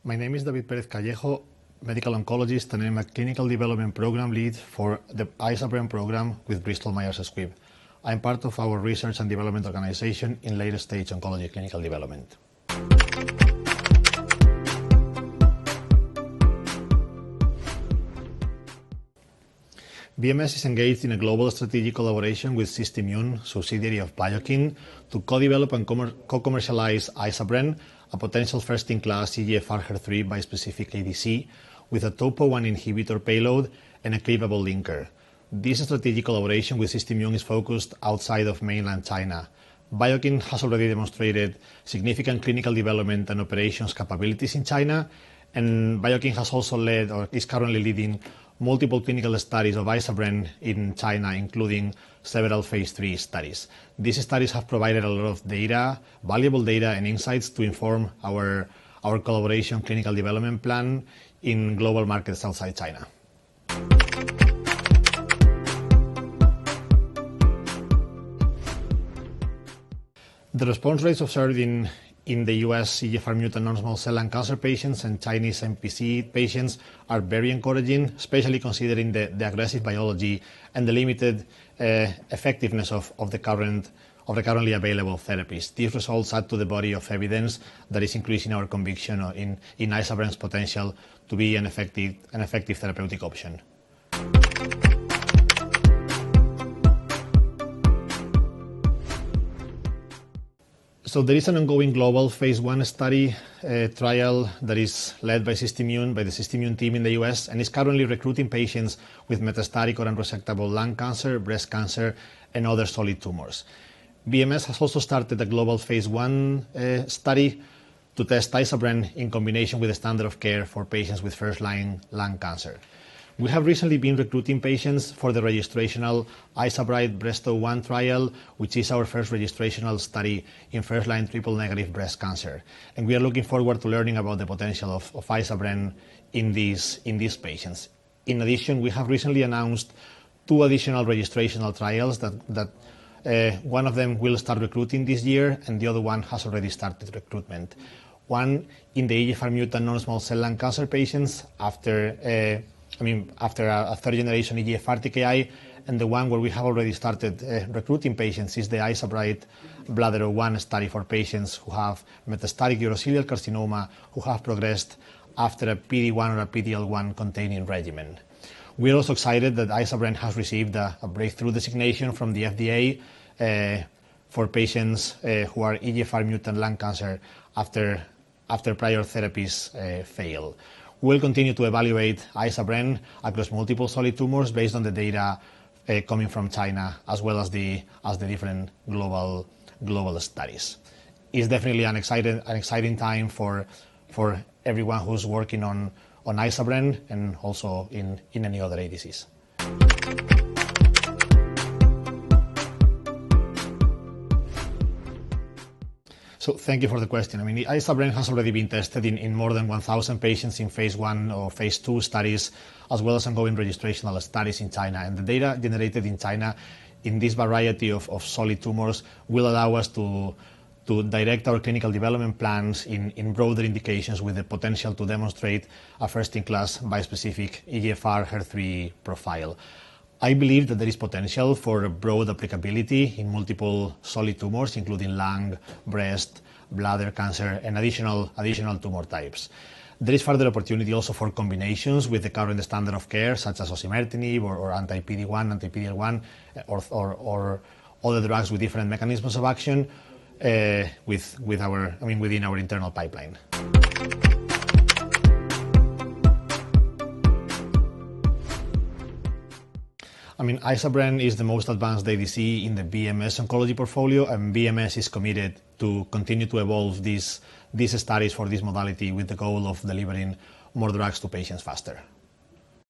My name is Callejo, medical oncologist, and I'm a clinical development program lead for the iza-bren program with Bristol Myers Squibb. I'm part of our research and development organization in later stage oncology clinical development. BMS is engaged in a global strategic collaboration with SystImmune, subsidiary of Biokin, to co-develop and co-commercialize iza-bren, a potential first-in-class EGFR HER3 bispecific ADC with a topo-1 inhibitor payload and a cleavable linker. This strategic collaboration with SystImmune is focused outside of mainland China. Biokin has already demonstrated significant clinical development and operations capabilities in China, and Biokin has also led or is currently leading multiple clinical studies of iza-bren in China, including several phase 3 studies. These studies have provided a lot of data, valuable data and insights to inform our collaboration clinical development plan in global markets outside China. The response rates observed in the US EGFR mutant non-small cell lung cancer patients and Chinese NPC patients are very encouraging, especially considering the aggressive biology and the limited effectiveness of the currently available therapies. These results add to the body of evidence that is increasing our conviction in iza-bren's potential to be an effective therapeutic option. So there is an ongoing global phase 1 study trial that is led by the SystImmune team in the US, and is currently recruiting patients with metastatic or unresectable lung cancer, breast cancer, and other solid tumors. BMS has also started a global phase 1 study to test iza-bren in combination with the standard of care for patients with first-line lung cancer. We have recently been recruiting patients for the registrational iza-bren Breast01 trial, which is our first registrational study in first-line triple-negative breast cancer. And we are looking forward to learning about the potential of iza-bren in these patients. In addition, we have recently announced 2 additional registrational trials that one of them will start recruiting this year, and the other one has already started recruitment. One in the EGFR mutant non-small cell lung cancer patients after a third-generation EGFR TKI, and the one where we have already started recruiting patients is the iza-bren Bladder01 study for patients who have metastatic urothelial carcinoma who have progressed after a PD-1 or a PD-L1 containing regimen. We are also excited that iza-bren has received a breakthrough designation from the FDA for patients who are EGFR mutant lung cancer after prior therapies fail. We'll continue to evaluate iza-bren across multiple solid tumors based on the data coming from China, as well as the different global studies. It's definitely an exciting time for everyone who's working on iza-bren and also in any other ADCs. So thank you for the question. iza-bren has already been tested in more than 1,000 patients in phase 1 or phase 2 studies, as well as ongoing registrational studies in China. And the data generated in China in this variety of solid tumors will allow us to direct our clinical development plans in broader indications with the potential to demonstrate a first-in-class bispecific EGFR HER3 profile. I believe that there is potential for broad applicability in multiple solid tumors, including lung, breast, bladder cancer, and additional tumor types. There is further opportunity also for combinations with the current standard of care, such as osimertinib or anti-PD-1, anti-PD-L1, or other drugs with different mechanisms of action within our internal pipeline. iza-bren is the most advanced ADC in the BMS oncology portfolio, and BMS is committed to continue to evolve these studies for this modality with the goal of delivering more drugs to patients faster.